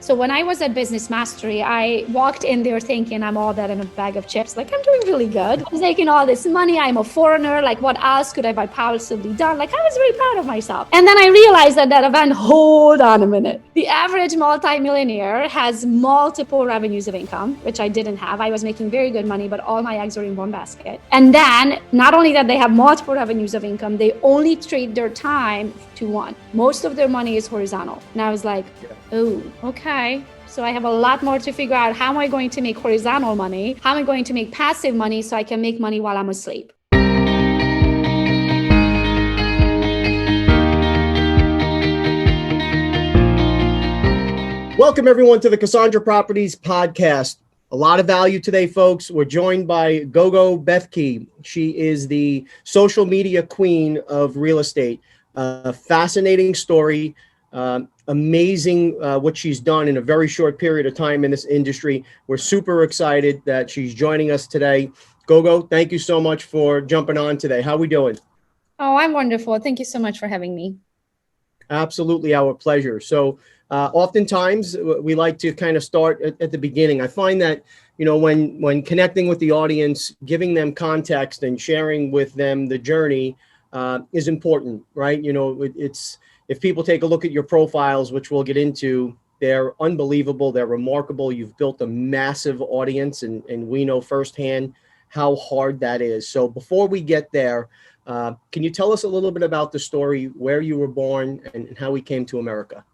So when I was at Business Mastery, I walked in there thinking I'm all that in a bag of chips. Like, I'm doing really good. I was making all this money. I'm a foreigner. Like, what else could I have possibly done? Like, I was very proud of myself. And then I realized at that event, hold on a minute. The average multimillionaire has multiple revenues of income, which I didn't have. I was making very good money, but all my eggs are in one basket. And then not only that they have multiple revenues of income, they only trade their time to one. Most of their money is horizontal. And I was like, oh, okay. So I have a lot more to figure out. How am I going to make horizontal money? How am I going to make passive money so I can make money while I'm asleep? Welcome everyone to the Casandra Properties podcast. A lot of value today, folks. We're joined by Gogo Becca. She is the social media queen of real estate. Fascinating story. Amazing what she's done in a very short period of time in this industry. We're super excited that she's joining us today. Gogo, thank you so much for jumping on today. How are we doing? Oh, I'm wonderful. Thank you so much for having me. Absolutely, our pleasure. So oftentimes we like to kind of start at the beginning. I find that, you know, when connecting with the audience, giving them context and sharing with them the journey is important, right? You know, it's if people take a look at your profiles, which we'll get into, they're unbelievable. They're remarkable. You've built a massive audience, and we know firsthand how hard that is. So before we get there, can you tell us a little bit about the story, where you were born and how we came to America?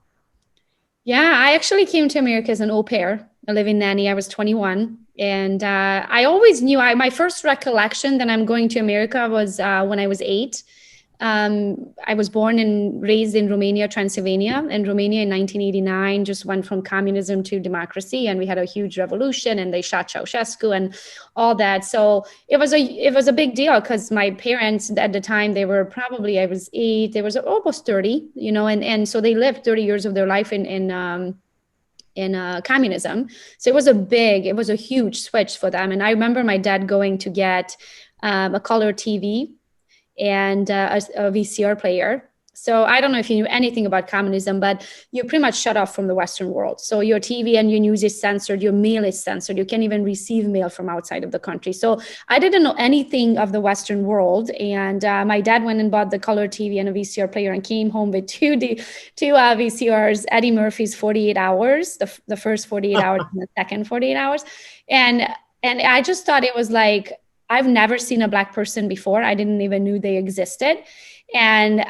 Yeah, I actually came to America as an au pair, a living nanny. I was 21. And I always knew my first recollection that I'm going to America was when I was 8. I was born and raised in Romania, Transylvania, and Romania in 1989 just went from communism to democracy, and we had a huge revolution, and they shot Ceausescu and all that. So it was a big deal because my parents at the time, they were probably, I was 8, they was almost 30, you know, and so they lived 30 years of their life in communism. So it was a huge switch for them. And I remember my dad going to get a color TV and a VCR player. So I don't know if you knew anything about communism, but you're pretty much shut off from the Western world. So your TV and your news is censored, your mail is censored, you can't even receive mail from outside of the country. So I didn't know anything of the Western world. And my dad went and bought the color TV and a VCR player and came home with two VCRs, Eddie Murphy's 48 Hours, the first 48 hours and the second 48 hours. And I just thought it was like, I've never seen a Black person before. I didn't even know they existed. And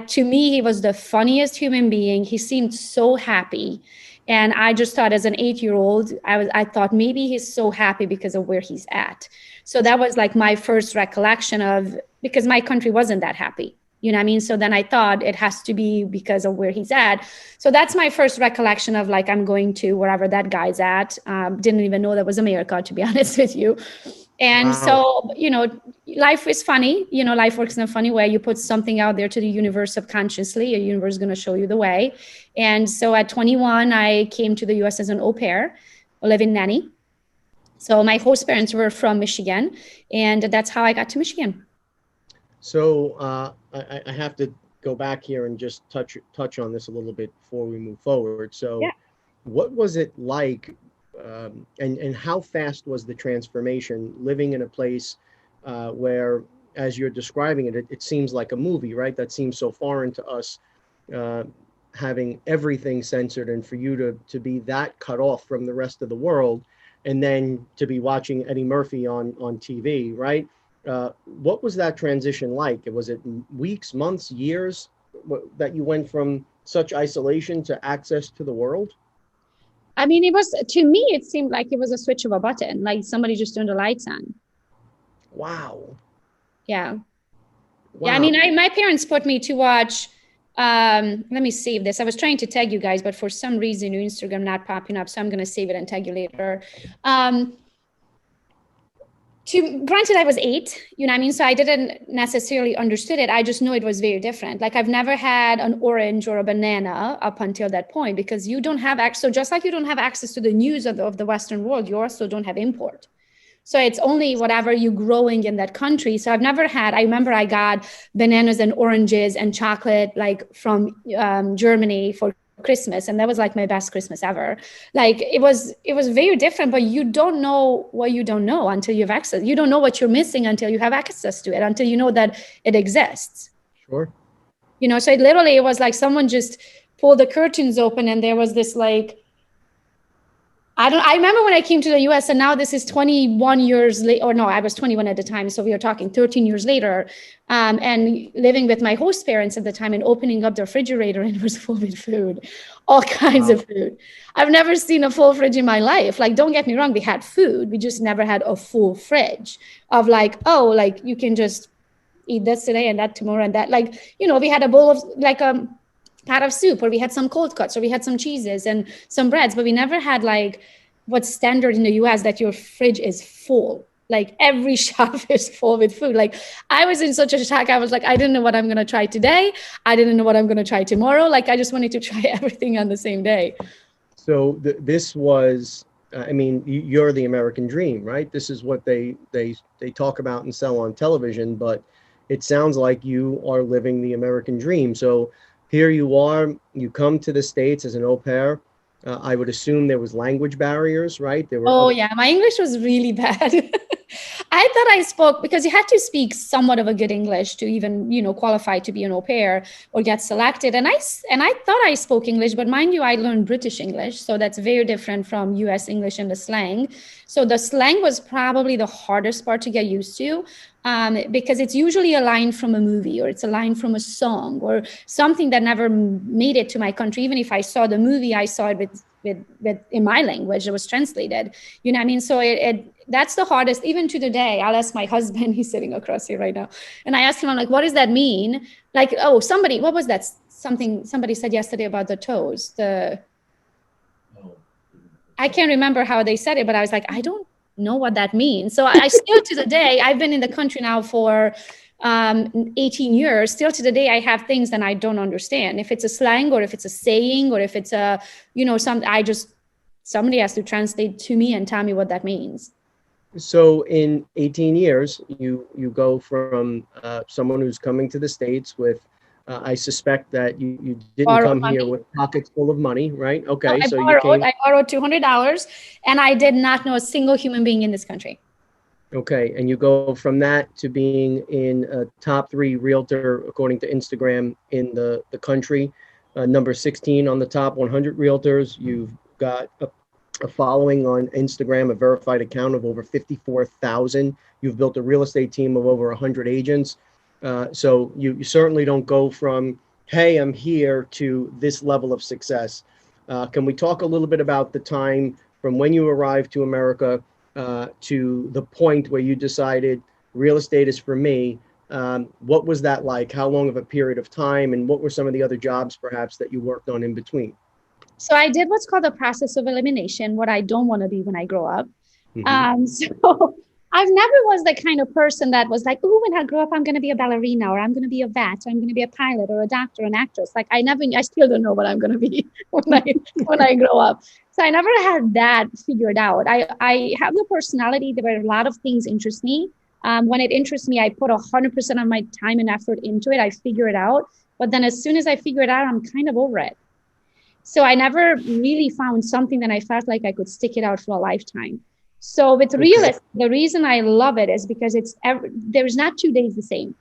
to me, he was the funniest human being. He seemed so happy. And I just thought as an 8-year-old, I thought maybe he's so happy because of where he's at. So that was like my first recollection of, because my country wasn't that happy. You know what I mean? So then I thought it has to be because of where he's at. So that's my first recollection of like, I'm going to wherever that guy's at. Didn't even know that was America, to be honest with you. And wow. So, you know, life is funny. You know, life works in a funny way. You put something out there to the universe subconsciously, your universe is going to show you the way. And so at 21, I came to the US as an au pair, a living nanny. So my host parents were from Michigan, and that's how I got to Michigan. So I have to go back here and just touch on this a little bit before we move forward. So yeah. What was it like? And how fast was the transformation living in a place where, as you're describing it, it seems like a movie, right? That seems so foreign to us, having everything censored, and for you to be that cut off from the rest of the world, and then to be watching Eddie Murphy on TV, right? What was that transition like? Was it weeks, months, years that you went from such isolation to access to the world? I mean, to me, it seemed like it was a switch of a button, like somebody just turned the lights on. Wow. Yeah. Wow. Yeah. I mean, my parents put me to watch, let me save this. I was trying to tag you guys, but for some reason, your Instagram not popping up. So I'm going to save it and tag you later. Granted, I was 8, you know what I mean? So I didn't necessarily understood it. I just know it was very different. Like I've never had an orange or a banana up until that point, because you don't have access. So just like you don't have access to the news of the Western world, you also don't have import. So it's only whatever you're growing in that country. So I remember I got bananas and oranges and chocolate, like from Germany for Christmas, and that was like my best Christmas ever. Like it was very different, but you don't know what you don't know until you have access. You don't know what you're missing until you have access to it, until you know that it exists. Sure. You know, so it was like someone just pulled the curtains open and there was this like, I remember when I came to the US, and now this is 21 years later, or no, I was 21 at the time. So we were talking 13 years later, and living with my host parents at the time and opening up the refrigerator, and it was full with food, all kinds of food. I've never seen a full fridge in my life. Like, don't get me wrong, we had food. We just never had a full fridge of like, oh, like you can just eat this today and that tomorrow and that. Like, you know, we had a bowl of like pot of soup, or we had some cold cuts, or we had some cheeses and some breads, but we never had like what's standard in the US, that your fridge is full. Like every shelf is full with food. Like I was in such a shock. I was like, I didn't know what I'm going to try today. I didn't know what I'm going to try tomorrow. Like I just wanted to try everything on the same day. So this was, I mean, you're the American dream, right? This is what they talk about and sell on television, but it sounds like you are living the American dream. So here you are, you come to the States as an au pair. I would assume there was language barriers, right? There were Yeah, my English was really bad. I thought I spoke, because you had to speak somewhat of a good English to even, you know, qualify to be an au pair or get selected. And I thought I spoke English, but mind you, I learned British English. So that's very different from US English and the slang. So the slang was probably the hardest part to get used to, because it's usually a line from a movie, or it's a line from a song, or something that never made it to my country. Even if I saw the movie, I saw it with in my language, it was translated. You know what I mean? So that's the hardest, even to the day. I'll ask my husband, he's sitting across here right now. And I asked him, I'm like, what does that mean? Like, oh, what was that? Somebody said yesterday about the toes. I can't remember how they said it, but I was like, I don't know what that means. So I still to the day, I've been in the country now for 18 years, still to the day, I have things that I don't understand. If it's a slang, or if it's a saying, or if it's a, you know, somebody has to translate to me and tell me what that means. So in 18 years, you go from someone who's coming to the States with, I suspect that you didn't come here with pockets full of money, right? Okay, no, so you came. I borrowed $200, and I did not know a single human being in this country. Okay, and you go from that to being in a top 3 realtor, according to Instagram, in the country, number 16 on the top 100 realtors. You've got a following on Instagram, a verified account of over 54,000. You've built a real estate team of over 100 agents. So you certainly don't go from, hey, I'm here, to this level of success. Can we talk a little bit about the time from when you arrived to America to the point where you decided real estate is for me? What was that like? How long of a period of time? And what were some of the other jobs perhaps that you worked on in between? So I did what's called the process of elimination, what I don't want to be when I grow up. So I've never was the kind of person that was like, oh, when I grow up, I'm going to be a ballerina, or I'm going to be a vet, or I'm going to be a pilot, or a doctor, an actress. Like I still don't know what I'm going to be when I grow up. So I never had that figured out. I have the personality where a lot of things interest me. When it interests me, I put 100% of my time and effort into it. I figure it out. But then as soon as I figure it out, I'm kind of over it. So I never really found something that I felt like I could stick it out for a lifetime. So with real estate, the reason I love it is because there's not 2 days the same.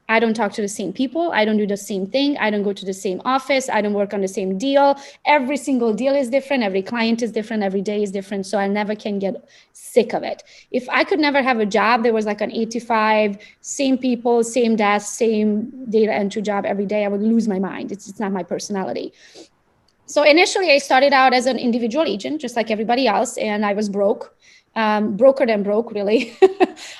I don't talk to the same people. I don't do the same thing. I don't go to the same office. I don't work on the same deal. Every single deal is different. Every client is different. Every day is different. So I never can get sick of it. If I could never have a job, there was like an 8 to 5, same people, same desk, same data entry job every day, I would lose my mind. It's not my personality. So initially, I started out as an individual agent, just like everybody else, and I was broke, broker than broke, really.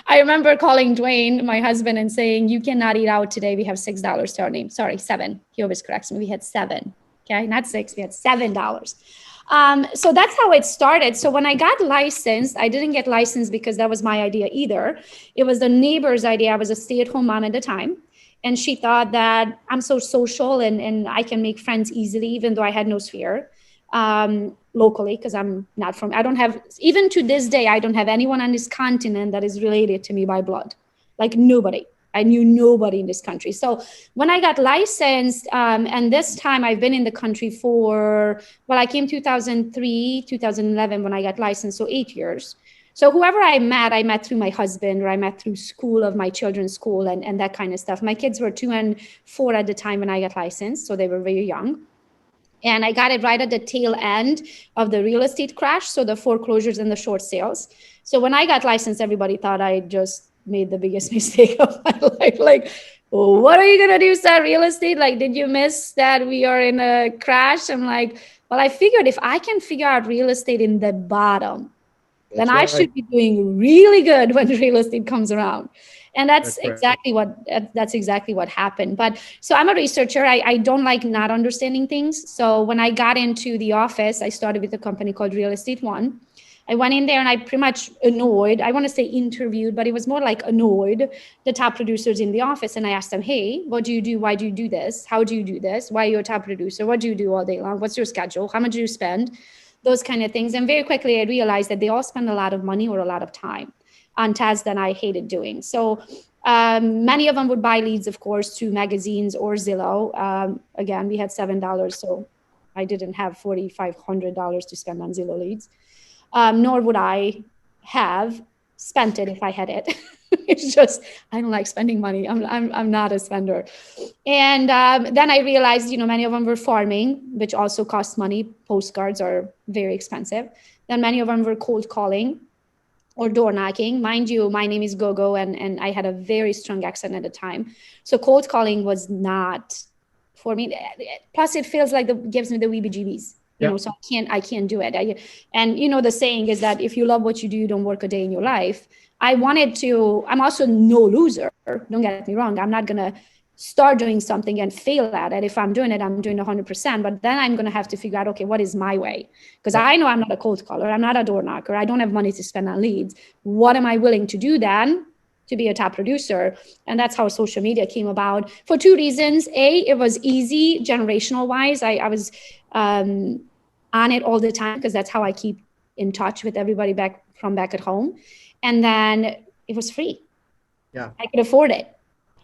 I remember calling Dwayne, my husband, and saying, you cannot eat out today. We have $6 to our name. Sorry, 7. He always corrects me. We had 7, okay? Not 6, we had $7. So that's how it started. So when I got licensed, I didn't get licensed because that was my idea either. It was the neighbor's idea. I was a stay-at-home mom at the time. And she thought that I'm so social and I can make friends easily, even though I had no sphere locally, because I don't have, even to this day, I don't have anyone on this continent that is related to me by blood. Like nobody. I knew nobody in this country. So when I got licensed, and this time I've been in the country for, well, I came 2003, 2011 when I got licensed, so 8 years. So whoever I met through my husband, or I met through school of my children's school and that kind of stuff. My kids were 2 and 4 at the time when I got licensed, so they were very young. And I got it right at the tail end of the real estate crash, so the foreclosures and the short sales. So when I got licensed, everybody thought I just made the biggest mistake of my life. Like, what are you going to do, start real estate? Like, did you miss that we are in a crash? I'm like, well, I figured if I can figure out real estate in the bottom, then I should be doing really good when real estate comes around. And that's exactly what happened. But so I'm a researcher. I don't like not understanding things. So when I got into the office, I started with a company called Real Estate One. I went in there and I pretty much annoyed, I want to say interviewed, but it was more like annoyed the top producers in the office. And I asked them, hey, what do you do? Why do you do this? How do you do this? Why are you a top producer? What do you do all day long? What's your schedule? How much do you spend? Those kind of things. And very quickly I realized that they all spend a lot of money or a lot of time on tasks that I hated doing. So many of them would buy leads, of course, through magazines or Zillow. Again, we had $7, so I didn't have $4,500 to spend on Zillow leads. Nor would I have spent it if I had it. It's just, I don't like spending money. I'm not a spender. And then I realized, many of them were farming, which also costs money. Postcards are very expensive. Then many of them were cold calling or door knocking. Mind you, my name is Gogo, and I had a very strong accent at the time. So cold calling was not for me. Plus, it feels like gives me the weebie-jeebies. So I can't do it. And the saying is that if you love what you do, you don't work a day in your life. I'm also no loser. Don't get me wrong. I'm not going to start doing something and fail at it. If I'm doing it, I'm doing 100%. But then I'm going to have to figure out, okay, what is my way? Because I know I'm not a cold caller. I'm not a door knocker. I don't have money to spend on leads. What am I willing to do then to be a top producer? And that's how social media came about for 2 reasons. A, it was easy generational wise. I was on it all the time because that's how I keep in touch with everybody back at home. And then it was free. Yeah, I could afford it.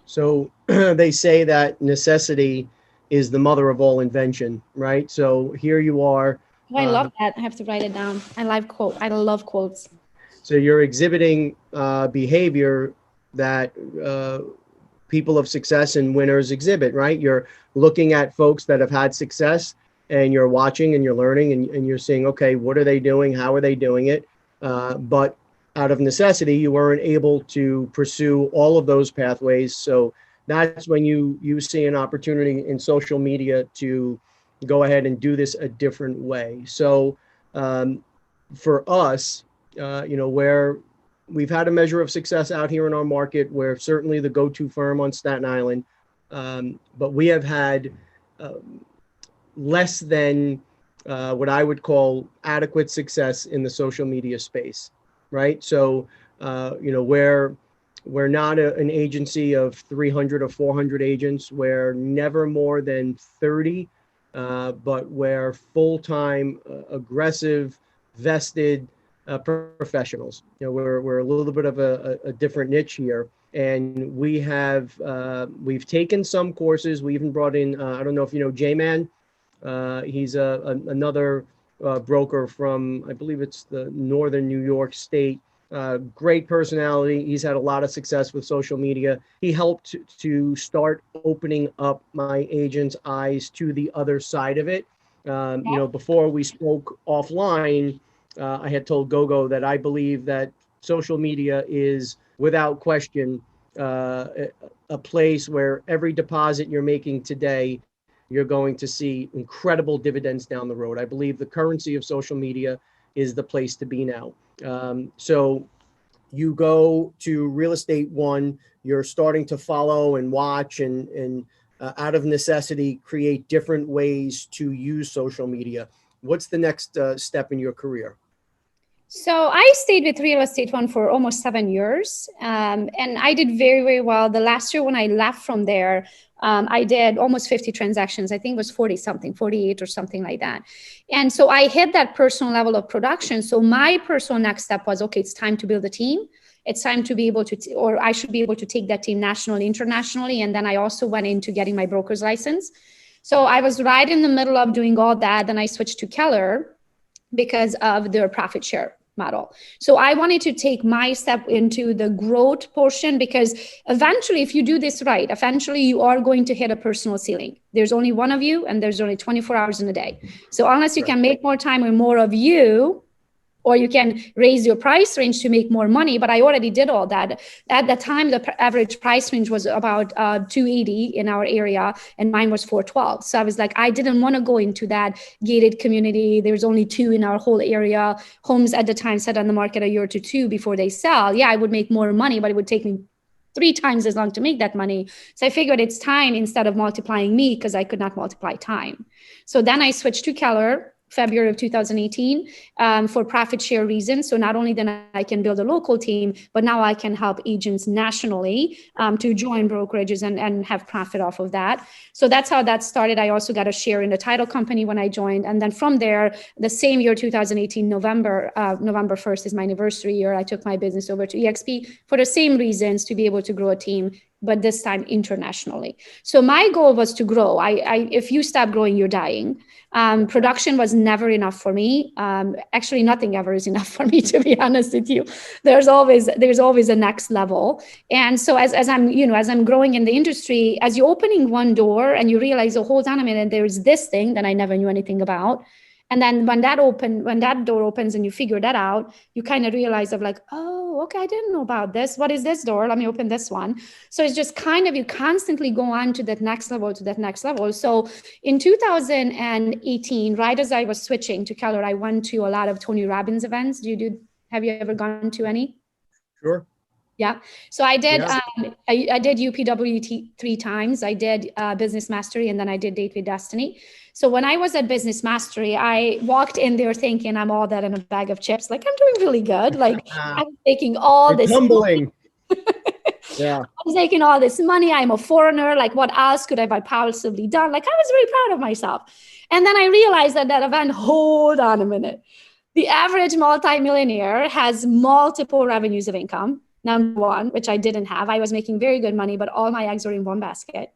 So they say that necessity is the mother of all invention, right? So here you are. Oh, I love that. I have to write it down. I love quotes. So you're exhibiting behavior that people of success and winners exhibit, right? You're looking at folks that have had success, and you're watching and you're learning and you're seeing, okay, what are they doing? How are they doing it? But out of necessity, you weren't able to pursue all of those pathways. So that's when you see an opportunity in social media to go ahead and do this a different way. So for us, where we've had a measure of success out here in our market, we're certainly the go-to firm on Staten Island, but we have had less than what I would call adequate success in the social media space, right? So, we're not an agency of 300 or 400 agents. We're never more than 30, but we're full-time, aggressive, vested professionals. We're a little bit of a different niche here. And we've taken some courses. We even brought in, I don't know if you know J-Man. He's another broker from, I believe it's the northern New York state. Great personality. He's had a lot of success with social media. He helped to start opening up my agents' eyes to the other side of it. Before we spoke offline, I had told Gogo that I believe that social media is, without question, a place where every deposit you're making today, you're going to see incredible dividends down the road. I believe the currency of social media is the place to be now. So you go to Real Estate One, you're starting to follow and watch and out of necessity, create different ways to use social media. What's the next step in your career? So I stayed with Real Estate One for almost 7 years, and I did very, very well. The last year when I left from there, I did almost 50 transactions. I think it was 40 something, 48 or something like that. And so I hit that personal level of production. So my personal next step was, okay, it's time to build a team. it's time to be able to, or I should be able to take that team nationally, internationally. And then I also went into getting my broker's license. So I was right in the middle of doing all that. Then I switched to Keller because of their profit share model. So I wanted to take my step into the growth portion, because eventually, if you do this right, eventually you are going to hit a personal ceiling. There's only one of you and there's only 24 hours in a day. So unless you can make more time with more of you, or you can raise your price range to make more money. But I already did all that. At the time, the average price range was about 280 in our area, and mine was 412. So I was like, I didn't want to go into that gated community. There's only 2 in our whole area. Homes at the time set on the market a year to 2 before they sell. Yeah, I would make more money, but it would take me 3 times as long to make that money. So I figured it's time, instead of multiplying me, because I could not multiply time. So then I switched to Keller, February of 2018, for profit share reasons. So not only then I can build a local team, but now I can help agents nationally to join brokerages and have profit off of that. So that's how that started. I also got a share in the title company when I joined. And then from there, the same year, 2018, November 1st is my anniversary year. I took my business over to EXP for the same reasons, to be able to grow a team, but this time internationally. So my goal was to grow. If you stop growing, you're dying. Production was never enough for me. Actually, nothing ever is enough for me, to be honest with you. There's always a next level. And so as I'm growing in the industry, as you're opening one door and you realize, oh, hold on a minute, there's this thing that I never knew anything about. And then when that door opens and you figure that out, you kind of realize of like, oh, okay, I didn't know about this. What is this door? Let me open this one. So it's just kind of, you constantly go on to that next level, to that next level. So in 2018, right as I was switching to Keller, I went to a lot of Tony Robbins events. Have you ever gone to any? Sure. Yeah. So I did, Yeah. I did UPWT 3 times. I did Business Mastery, and then I did Date with Destiny. So when I was at Business Mastery, I walked in there thinking I'm all that in a bag of chips. Like, I'm doing really good. Like, I was taking all this tumbling. Yeah. I was making all this money. I'm a foreigner. Like, what else could I have possibly done? Like, I was very proud of myself. And then I realized that event, hold on a minute. The average multimillionaire has multiple revenues of income. Number one, which I didn't have. I was making very good money, but all my eggs were in one basket.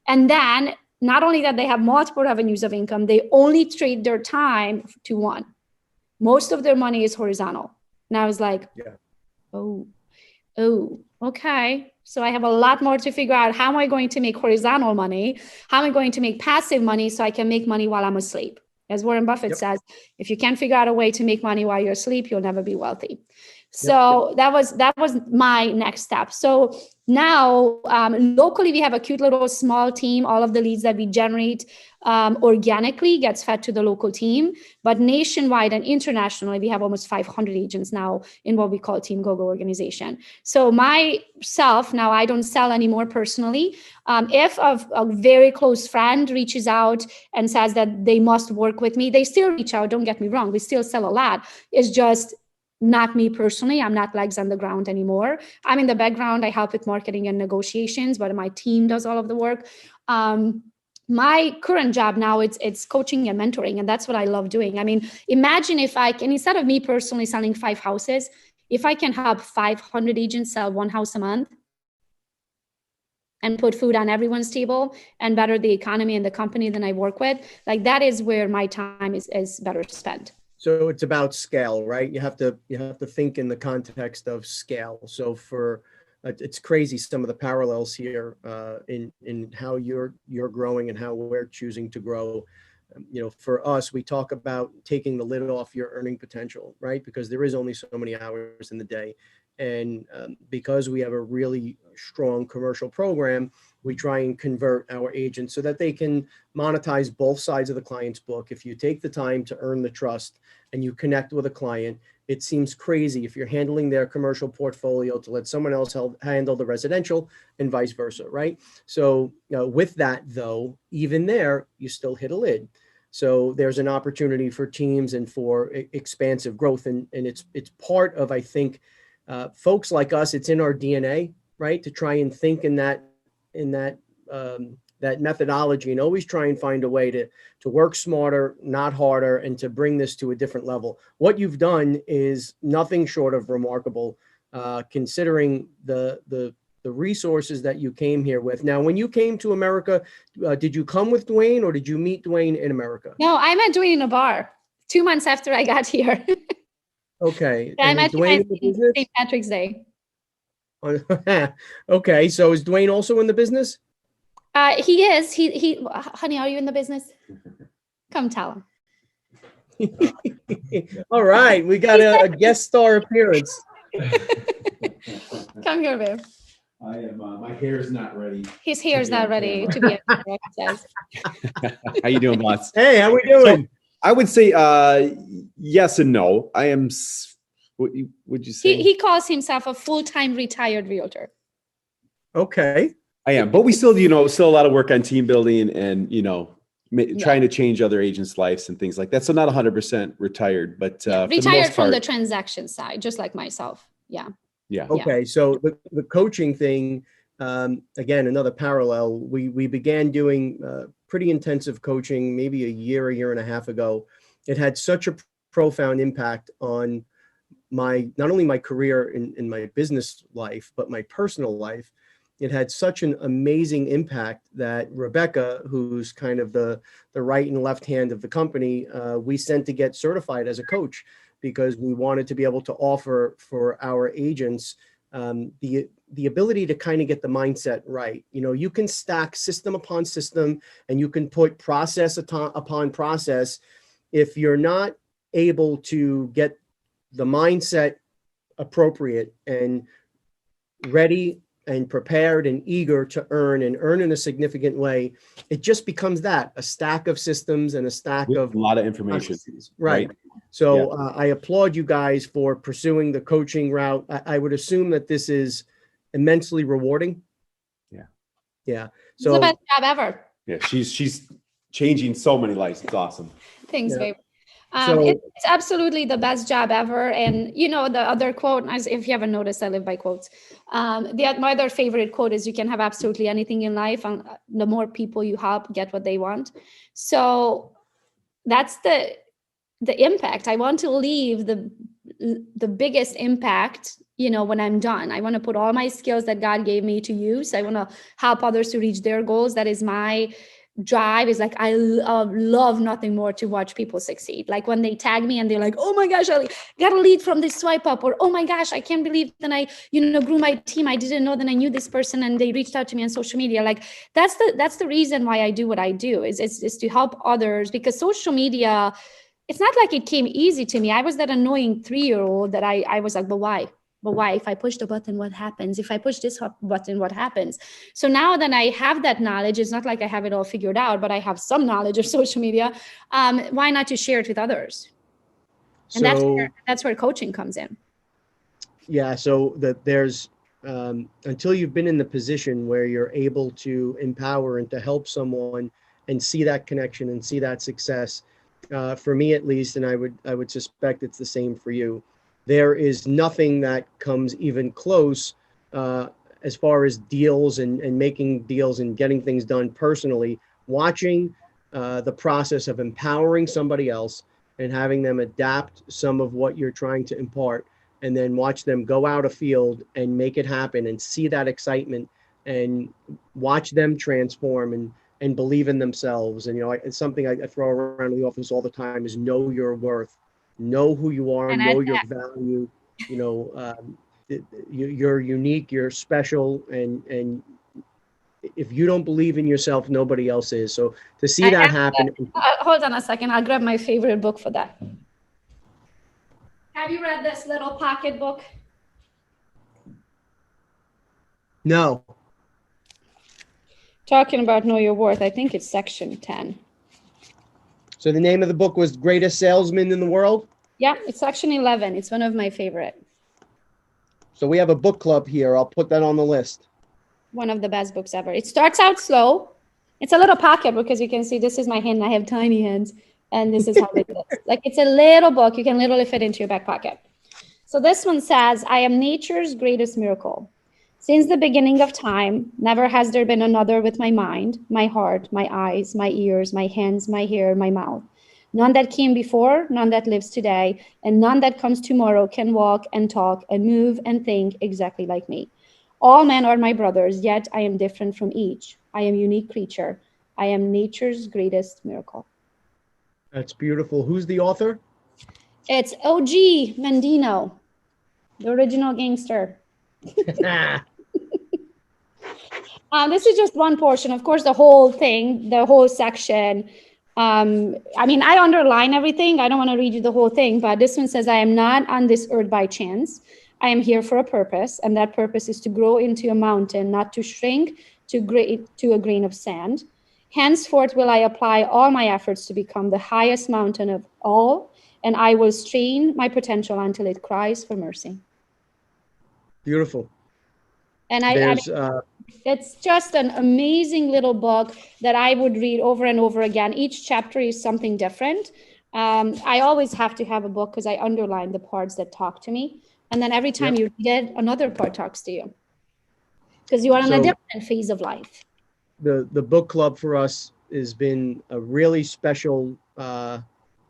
And then not only that they have multiple revenues of income, they only trade their time to one. Most of their money is horizontal. And I was like, oh, okay. So I have a lot more to figure out. How am I going to make horizontal money? How am I going to make passive money so I can make money while I'm asleep? As Warren Buffett says, if you can't figure out a way to make money while you're asleep, you'll never be wealthy. So that was my next step. So now locally, we have a cute little small team. All of the leads that we generate organically gets fed to the local team. But nationwide and internationally, we have almost 500 agents now in what we call Team Gogo organization. So myself, now I don't sell anymore personally. If a very close friend reaches out and says that they must work with me, they still reach out. Don't get me wrong. We still sell a lot. It's just not me personally. I'm not legs on the ground anymore. I'm in the background. I help with marketing and negotiations, but my team does all of the work. My current job now, it's coaching and mentoring, and that's what I love doing. I mean, imagine if I can, instead of me personally selling 5 houses, if I can help 500 agents sell 1 house a month and put food on everyone's table and better the economy and the company that I work with, like, that is where my time is better spent. So it's about scale, right? You have to think in the context of scale. So it's crazy, some of the parallels here in how you're growing and how we're choosing to grow. For us, we talk about taking the lid off your earning potential, right? Because there is only so many hours in the day. And because we have a really strong commercial program, we try and convert our agents so that they can monetize both sides of the client's book. If you take the time to earn the trust and you connect with a client, it seems crazy if you're handling their commercial portfolio to let someone else handle the residential and vice versa, right? So with that, though, even there, you still hit a lid. So there's an opportunity for teams and for expansive growth. And it's part of, I think, folks like us, it's in our DNA, right? To try and think in that methodology and always try and find a way to work smarter, not harder, and to bring this to a different level. What you've done is nothing short of remarkable. considering the resources that you came here with. Now, when you came to America, did you come with Dwayne or did you meet Dwayne in America? No, I met Dwayne in a bar 2 months after I got here. Okay. I And is met Dwayne in the business? St. Patrick's Day. Okay. So is Dwayne also in the business? He is. Honey, are you in the business? Come tell him. All right. We got a guest star appearance. Come here, babe. I am. My hair is not ready. His hair is not ready to be on camera, he says. How you doing, boss? Hey, how we doing? So, I would say yes and no. I am. What would you say? He calls himself a full-time retired realtor. Okay. I am, but we still, still a lot of work on team building and trying to change other agents' lives and things like that. So not 100% retired, but retired from the transaction side, just like myself. Yeah. Yeah. Okay. So the coaching thing, again, another parallel. We began doing pretty intensive coaching maybe a year and a half ago. It had such a profound impact on not only my career in my business life, but my personal life. It had such an amazing impact that Rebecca, who's kind of the right and left hand of the company, we sent to get certified as a coach because we wanted to be able to offer for our agents the ability to kind of get the mindset right. You can stack system upon system and you can put process upon process. If you're not able to get the mindset appropriate and ready and prepared and eager to earn in a significant way, it just becomes a stack of systems and a stack of a lot of information. Right. So I applaud you guys for pursuing the coaching route. I would assume that this is immensely rewarding. Yeah. Yeah. So it's the best job ever. Yeah. She's changing so many lives. It's awesome. Thanks, babe. So it's absolutely the best job ever. And the other quote, as if you haven't noticed, I live by quotes. My other favorite quote is, you can have absolutely anything in life, and the more people you help get what they want. So that's the impact. I want to leave the biggest impact, when I'm done. I want to put all my skills that God gave me to use. I want to help others to reach their goals. That is my drive. Is like, I love nothing more to watch people succeed. Like when they tag me and they're like, oh my gosh, I got a lead from this swipe up, or oh my gosh, I can't believe that I grew my team. I didn't know that I knew this person and they reached out to me on social media. Like that's the reason why I do what I do, is to help others. Because social media, it's not like it came easy to me. I was that annoying 3-year-old that I was like, but why? But why? If I push the button, what happens? If I push this button, what happens? So now that I have that knowledge, it's not like I have it all figured out, but I have some knowledge of social media. Why not to share it with others? And that's where coaching comes in. Yeah. So there's until you've been in the position where you're able to empower and to help someone and see that connection and see that success, for me at least, and I would suspect it's the same for you, there is nothing that comes even close as far as deals and making deals and getting things done personally. Watching the process of empowering somebody else and having them adapt some of what you're trying to impart, and then watch them go out afield and make it happen and see that excitement and watch them transform and believe in themselves. And, it's something I throw around in the office all the time, is know your worth. Know who you are, know your value, you're unique, you're special. And if you don't believe in yourself, nobody else is. So to see that happen. Hold on a second. I'll grab my favorite book for that. Have you read this little pocket book? No. Talking about know your worth. I think it's section 10. So the name of the book was Greatest Salesman in the World? Yeah, it's section 11. It's one of my favorite. So we have a book club here. I'll put that on the list. One of the best books ever. It starts out slow. It's a little pocket book, as you can see. This is my hand. I have tiny hands. And this is how big it is. Like, it's a little book. You can literally fit into your back pocket. So this one says, I am nature's greatest miracle. Since the beginning of time, never has there been another with my mind, my heart, my eyes, my ears, my hands, my hair, my mouth. None that came before, none that lives today, and none that comes tomorrow can walk and talk and move and think exactly like me. All men are my brothers, yet I am different from each. I am a unique creature. I am nature's greatest miracle. That's beautiful. Who's the author? It's OG Mendino, the original gangster. This is just one portion. Of course, the whole thing, the whole section. I mean, I underline everything. I don't want to read you the whole thing, but this one says, I am not on this earth by chance. I am here for a purpose, and that purpose is to grow into a mountain, not to shrink to a grain of sand. Henceforth will I apply all my efforts to become the highest mountain of all, and I will strain my potential until it cries for mercy. Beautiful. And it's just an amazing little book that I would read over and over again. Each chapter is something different. I always have to have a book because I underline the parts that talk to me. And then every time you read it, another part talks to you because you are in a different phase of life. The book club for us has been a really special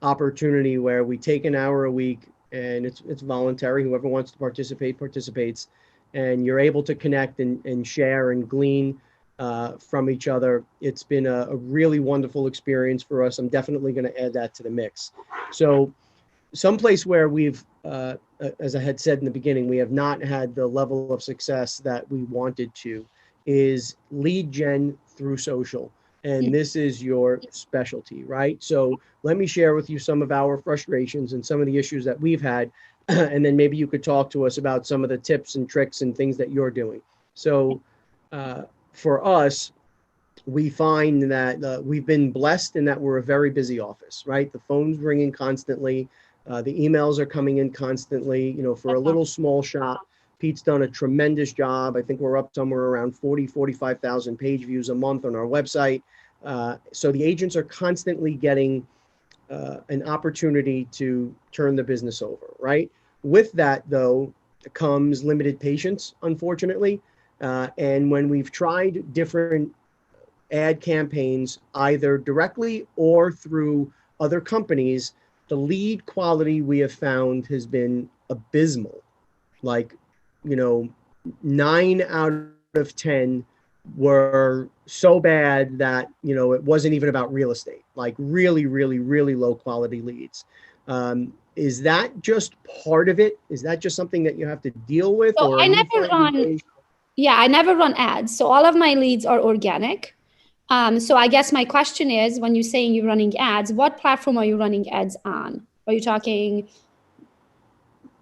opportunity where we take an hour a week, and it's voluntary. Whoever wants to participate participates, and you're able to connect and share and glean from each other. It's been a really wonderful experience for us. I'm definitely going to add that to the mix. So someplace where we've, as I had said in the beginning, we have not had the level of success that we wanted to, is lead gen through social. And this is your specialty, right? So let me share with you some of our frustrations and some of the issues that we've had. And then maybe you could talk to us about some of the tips and tricks and things that you're doing. So for us, we find that we've been blessed in that we're a very busy office, right? The phone's ringing constantly. The emails are coming in constantly. You know, for a little small shop, Pete's done a tremendous job. I think we're up somewhere around 45,000 page views a month on our website. So the agents are constantly getting an opportunity to turn the business over, right? With that, though, comes limited patience, unfortunately. And when we've tried different ad campaigns, either directly or through other companies, the lead quality we have found has been abysmal. Like, 9 out of 10 were so bad that, it wasn't even about real estate, like really, really, really low quality leads. Is that just part of it? Is that just something that you have to deal with? So I never run ads. So all of my leads are organic. So I guess my question is, when you're saying you're running ads, what platform are you running ads on? Are you talking?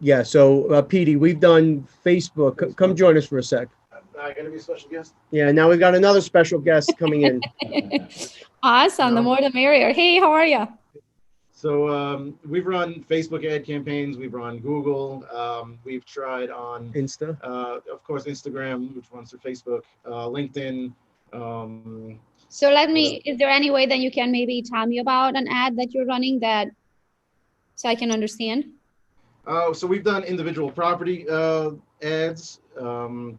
Yeah. So Petey, we've done Facebook. Come join us for a sec. Going to be a special guest? Yeah, now we've got another special guest coming in. Awesome. The more the merrier. Hey, how are you? So we've run Facebook ad campaigns. We've run Google. We've tried on Insta. Of course, Instagram, which runs through Facebook, LinkedIn. So is there any way that you can maybe tell me about an ad that you're running so I can understand? So we've done individual property ads.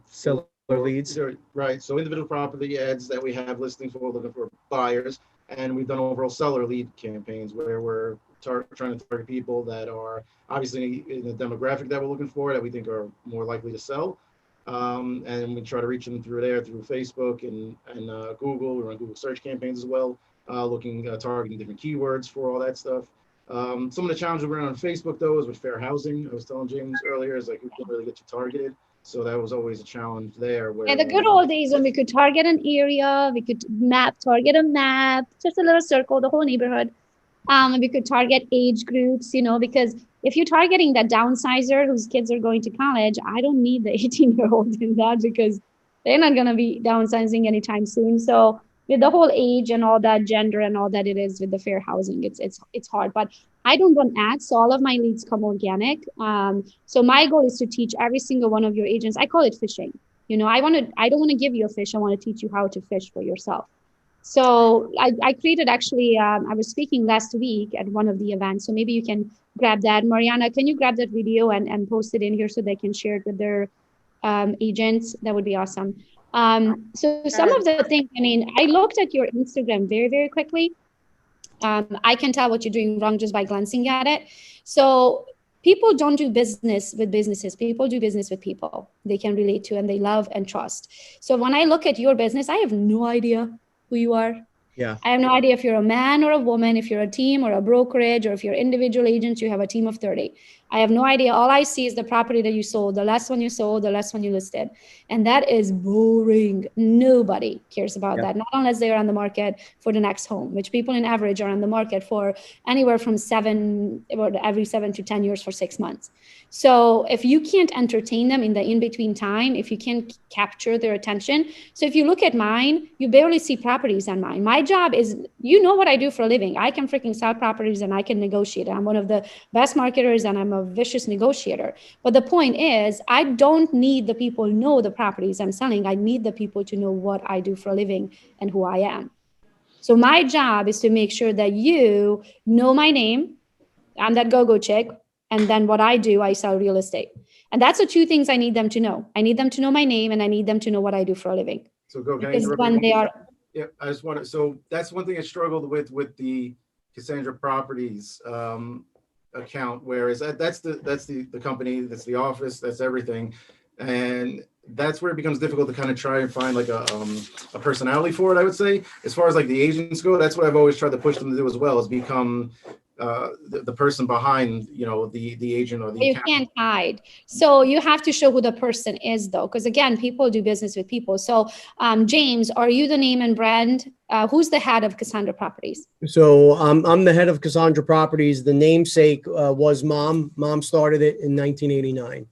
Seller leads. Right. So individual property ads that we have listings for, looking for buyers. And we've done overall seller lead campaigns where we're trying to target people that are obviously in the demographic that we're looking for, that we think are more likely to sell. And we try to reach them through Facebook and Google. We run Google search campaigns as well, targeting different keywords for all that stuff. Some of the challenges we're on Facebook, though, is with fair housing. I was telling James earlier, is like we can't really get you targeted. So that was always a challenge there. Yeah, the good old days when we could target an area, we could target a map, just a little circle, the whole neighborhood. We could target age groups, because if you're targeting that downsizer whose kids are going to college, I don't need the 18-year-old in that because they're not going to be downsizing anytime soon. So with the whole age and all that, gender and all that it is with the fair housing, it's hard. But I don't run ads, so all of my leads come organic. So my goal is to teach every single one of your agents. I call it fishing. I don't want to give you a fish. I want to teach you how to fish for yourself. So I created actually, I was speaking last week at one of the events. So maybe you can grab that. Mariana, can you grab that video and post it in here so they can share it with their agents? That would be awesome. So some of the things, I looked at your Instagram very, very quickly. I can tell what you're doing wrong just by glancing at it. So people don't do business with businesses. People do business with people they can relate to and they love and trust. So when I look at your business, I have no idea who you are. Yeah. I have no idea if you're a man or a woman, if you're a team or a brokerage, or if you're individual agents, you have a team of 30. I have no idea. All I see is the property that you sold, the last one you sold, the last one you listed. And that is boring. Nobody cares about that, not unless they are on the market for the next home, which people in average are on the market for anywhere from every 7 to 10 years for 6 months. So if you can't entertain them in the in-between time, if you can't capture their attention. So if you look at mine, you barely see properties on mine. My job is, you know what I do for a living. I can freaking sell properties and I can negotiate. I'm one of the best marketers and I'm a vicious negotiator. But the point is, I don't need the people to know the properties I'm selling. I need the people to know what I do for a living and who I am. So my job is to make sure that you know my name. I'm that Gogo chick. And then what I do, I sell real estate. And that's the two things I need them to know. I need them to know my name and I need them to know what I do for a living. So go, can I Because interrupt when you? they are, Yeah, I just want to, so that's one thing I struggled with the Casandra Properties account, whereas that's the company, that's the office, that's everything. And that's where it becomes difficult to kind of try and find like a personality for it, I would say. As far as like the agents go, that's what I've always tried to push them to do as well, is become the person behind, you know, the agent or the you account. can't hide. So you have to show who the person is though. Because again, people do business with people. So James, are you the name and brand? Who's the head of Casandra Properties? So I'm the head of Casandra Properties. The namesake was Mom. Mom started it in 1989.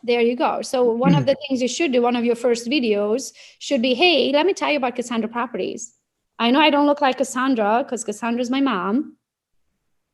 There you go. So one of the things you should do, one of your first videos should be, hey, let me tell you about Casandra Properties. I know I don't look like Cassandra because Cassandra's my mom.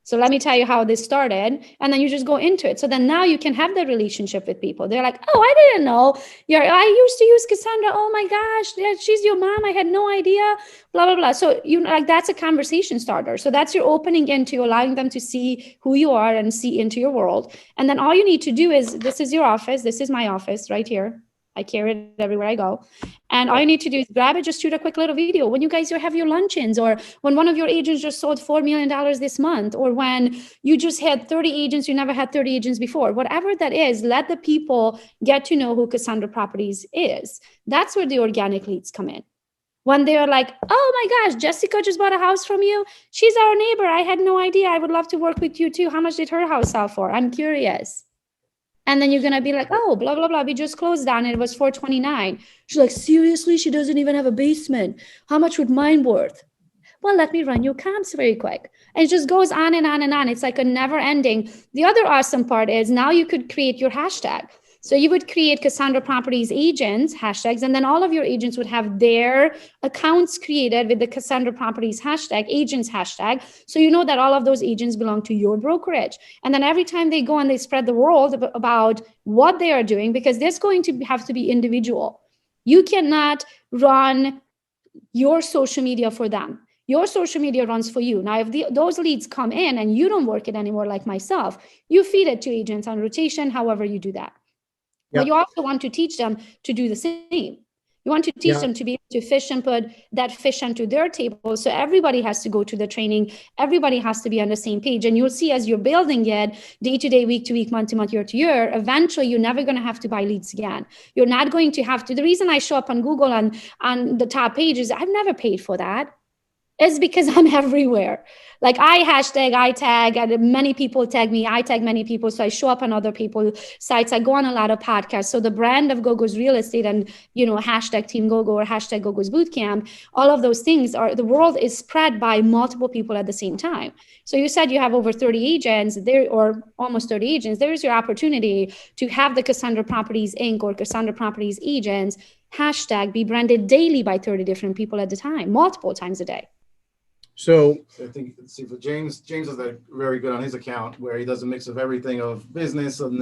So let me tell you how this started. And then you just go into it. So then now you can have that relationship with people. They're like, oh, I didn't know. I used to use Cassandra. Oh my gosh, she's your mom. I had no idea. Blah, blah, blah. So that's a conversation starter. So that's your opening into allowing them to see who you are and see into your world. And then all you need to do is, this is your office. This is my office right here. I carry it everywhere I go. And all you need to do is grab it, just shoot a quick little video. When you guys have your luncheons, or when one of your agents just sold $4 million this month, or when you just had 30 agents, you never had 30 agents before, whatever that is, let the people get to know who Casandra Properties is. That's where the organic leads come in. When they're like, oh my gosh, Jessica just bought a house from you. She's our neighbor. I had no idea. I would love to work with you too. How much did her house sell for? I'm curious. And then you're going to be like, oh, blah, blah, blah. We just closed on it. It was $429. She's like, seriously? She doesn't even have a basement. How much would mine worth? Well, let me run your comps very quick. And it just goes on and on and on. It's like a never ending. The other awesome part is now you could create your hashtag. So you would create Casandra Properties agents hashtags, and then all of your agents would have their accounts created with the Casandra Properties hashtag, agents hashtag. So you know that all of those agents belong to your brokerage. And then every time they go and they spread the word about what they are doing, because there's going to have to be individual. You cannot run your social media for them. Your social media runs for you. Now, if those leads come in and you don't work it anymore, like myself, you feed it to agents on rotation, however you do that. But you also want to teach them to do the same. You want to teach them to be able to fish and put that fish onto their table. So everybody has to go to the training. Everybody has to be on the same page. And you'll see as you're building it day to day, week to week, month to month, year to year, eventually you're never going to have to buy leads again. You're not going to have to. The reason I show up on Google on the top page is I've never paid for that. It's because I'm everywhere. Like I hashtag, I tag, and many people tag me, I tag many people. So I show up on other people's sites. I go on a lot of podcasts. So the brand of Gogos Real Estate and, hashtag Team Gogo or hashtag Gogos Bootcamp, all of those things the world is spread by multiple people at the same time. So you said you have over 30 agents there, or almost 30 agents. There's your opportunity to have the Casandra Properties Inc. or Casandra Properties agents hashtag be branded daily by 30 different people at a time, multiple times a day. So I think, see, for James is very good on his account, where he does a mix of everything of business and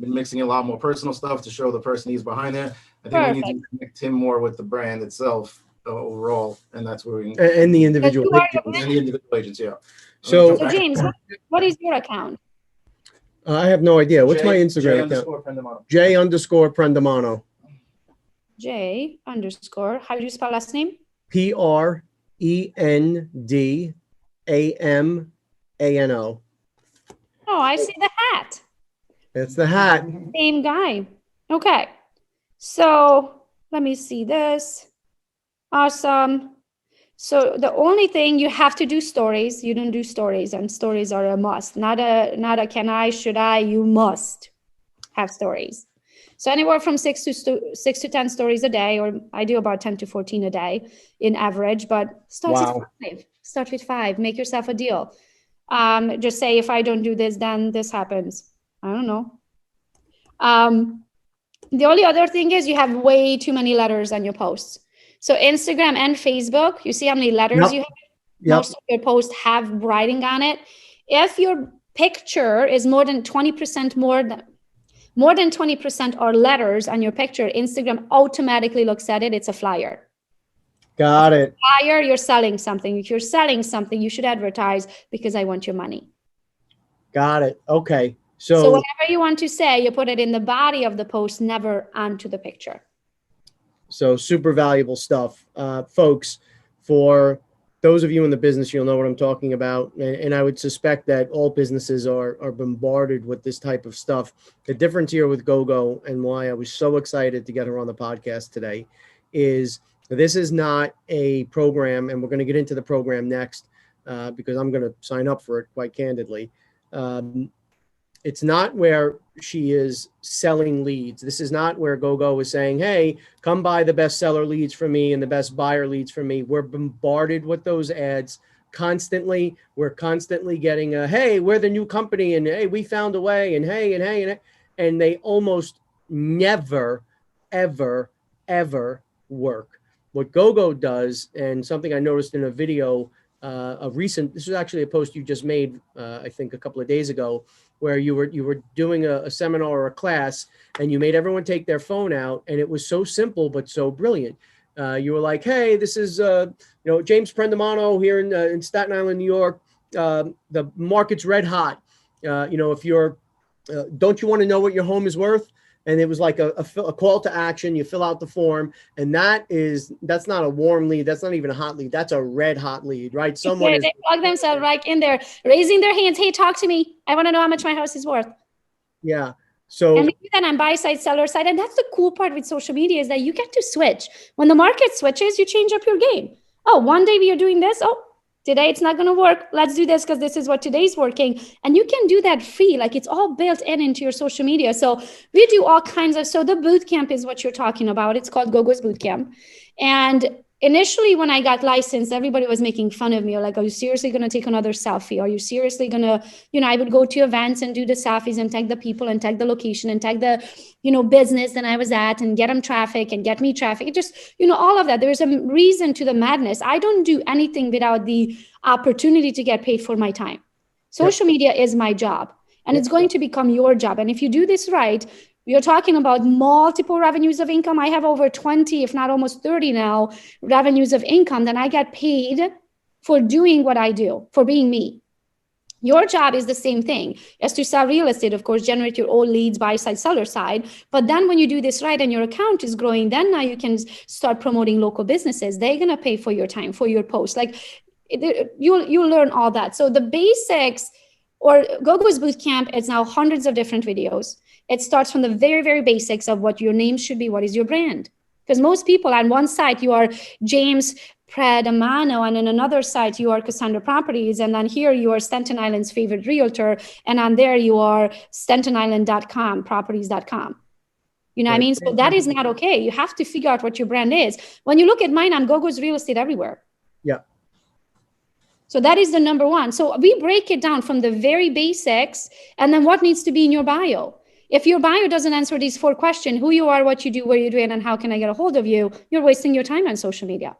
been mixing a lot more personal stuff to show the person he's behind there. I think we need to connect him more with the brand itself overall, and that's where we and the individual agents, yeah. So James, what is your account? I have no idea. What's my Instagram account? J_Prendamano. J_. How do you spell last name? PREND_AMANO. AMANO. Oh, I see the hat. It's the hat. Same guy. Okay. So let me see this. Awesome. So the only thing you have to do stories. You don't do stories, and stories are a must. Not a can I, should I, you must have stories. So anywhere from 6 to 10 stories a day, or I do about 10 to 14 a day in average, but start with 5. Start with 5. Make yourself a deal. Just say, if I don't do this, then this happens. I don't know. The only other thing is you have way too many letters on your posts. So Instagram and Facebook, you see how many letters you have? Most of your posts have writing on it. If your picture is more than 20% more than 20% are letters on your picture, Instagram automatically looks at it. It's a flyer. Got it. Flyer, you're selling something. If you're selling something, you should advertise because I want your money. Got it. Okay. So whatever you want to say, you put it in the body of the post, never onto the picture. So super valuable stuff. Folks, for those of you in the business, you'll know what I'm talking about. And I would suspect that all businesses are bombarded with this type of stuff. The difference here with Gogo, and why I was so excited to get her on the podcast today, is this is not a program, and we're going to get into the program next because I'm going to sign up for it, quite candidly. It's not where she is selling leads. This is not where Gogo is saying, hey, come buy the best seller leads from me and the best buyer leads from me. We're bombarded with those ads constantly. We're constantly getting a, hey, we're the new company, and hey, we found a way, and hey, and they almost never, ever, ever work. What Gogo does, and something I noticed in a video, this was actually a post you just made, I think a couple of days ago, where you were doing a seminar or a class, and you made everyone take their phone out, and it was so simple but so brilliant. You were like, hey, this is James Prendamano here in Staten Island, New York. The market's red hot. If you're don't you want to know what your home is worth? And it was like a call to action. You fill out the form, and that's not a warm lead. That's not even a hot lead. That's a red hot lead, right? They plug themselves right in there, raising their hands. Hey, talk to me. I want to know how much my house is worth. Yeah. So, and we do that on buy side, seller side. And that's the cool part with social media, is that you get to switch. When the market switches, you change up your game. Oh, one day we are doing this. Oh, today it's not going to work. Let's do this because this is what today's working. And you can do that free. Like, it's all built into your social media. So we do all kinds of, so the boot camp is what you're talking about. It's called Gogos Bootcamp. And initially, when I got licensed, everybody was making fun of me. Like, are you seriously going to take another selfie? Are you seriously going to, I would go to events and do the selfies and tag the people and tag the location and tag the, business that I was at and get them traffic and get me traffic. It just, all of that. There's a reason to the madness. I don't do anything without the opportunity to get paid for my time. Social media is my job, and it's going to become your job. And if you do this right, we are talking about multiple revenues of income. I have over 20, if not almost 30 now, revenues of income. Then I get paid for doing what I do, for being me. Your job is the same thing as to sell real estate, of course, generate your own leads, buy side, seller side. But then when you do this right and your account is growing, then now you can start promoting local businesses. They're going to pay for your time, for your post. Like, you'll learn all that. So the basics, or Gogos Bootcamp, it's now hundreds of different videos. It starts from the very, very basics of what your name should be. What is your brand? Because most people on one site, you are James Prendamano, and on another site, you are Casandra Properties. And then here you are Staten Island's favorite realtor. And on there you are statenisland.com, properties.com. You know what I mean? So that is not okay. You have to figure out what your brand is. When you look at mine, I'm Gogo's Real Estate Everywhere. Yeah. So that is the number one. So we break it down from the very basics, and then what needs to be in your bio. If your bio doesn't answer these 4 questions, who you are, what you do, where you're doing, and how can I get a hold of you, you're wasting your time on social media.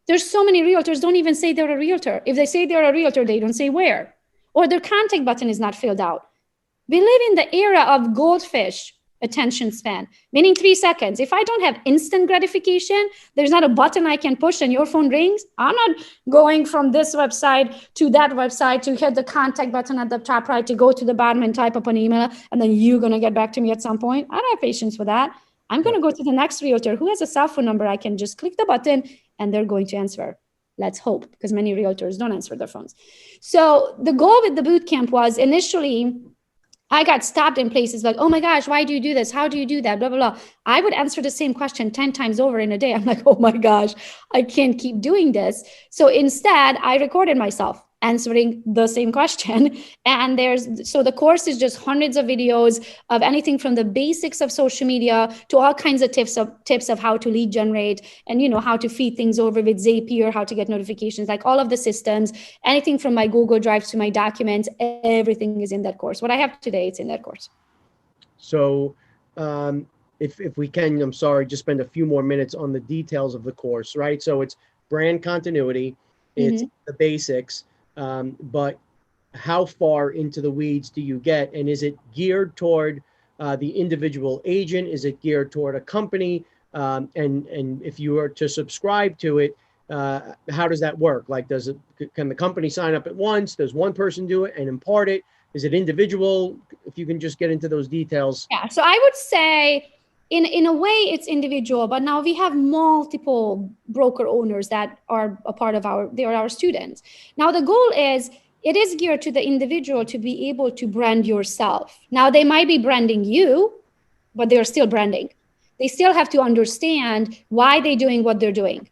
There's so many realtors don't even say they're a realtor. If they say they're a realtor, they don't say where. Or their contact button is not filled out. We live in the era of goldfish attention span, meaning 3 seconds. If I don't have instant gratification, there's not a button I can push and your phone rings. I'm not going from this website to that website to hit the contact button at the top right, to go to the bottom and type up an email, and then you're going to get back to me at some point. I don't have patience for that. I'm going to go to the next realtor who has a cell phone number. I can just click the button and they're going to answer. Let's hope, because many realtors don't answer their phones. So the goal with the bootcamp was initially, I got stopped in places like, oh my gosh, why do you do this? How do you do that? Blah, blah, blah. I would answer the same question 10 times over in a day. I'm like, oh my gosh, I can't keep doing this. So instead, I recorded myself answering the same question. And so the course is just hundreds of videos of anything from the basics of social media to all kinds of tips of how to lead generate and, how to feed things over with Zapier, how to get notifications, like all of the systems, anything from my Google Drive to my documents, everything is in that course. What I have today, it's in that course. So if we can, I'm sorry, just spend a few more minutes on the details of the course, right? So it's brand continuity, it's the basics, but how far into the weeds do you get? And is it geared toward the individual agent? Is it geared toward a company? And if you are to subscribe to it, how does that work? Like, can the company sign up at once? Does one person do it and impart it? Is it individual? If you can just get into those details. Yeah, so I would say in a way it's individual, but now we have multiple broker owners that are a part of they are our students. Now the goal is, it is geared to the individual to be able to brand yourself. Now they might be branding you, but they're still branding. They still have to understand why they're doing what they're doing.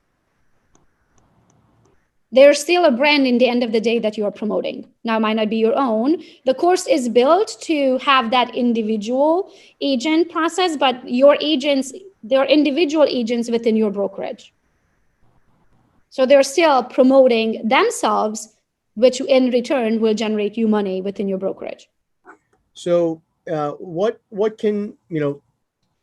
There's still a brand in the end of the day that you are promoting. Now, it might not be your own. The course is built to have that individual agent process, but your agents, they're individual agents within your brokerage. So they're still promoting themselves, which in return will generate you money within your brokerage. So what can,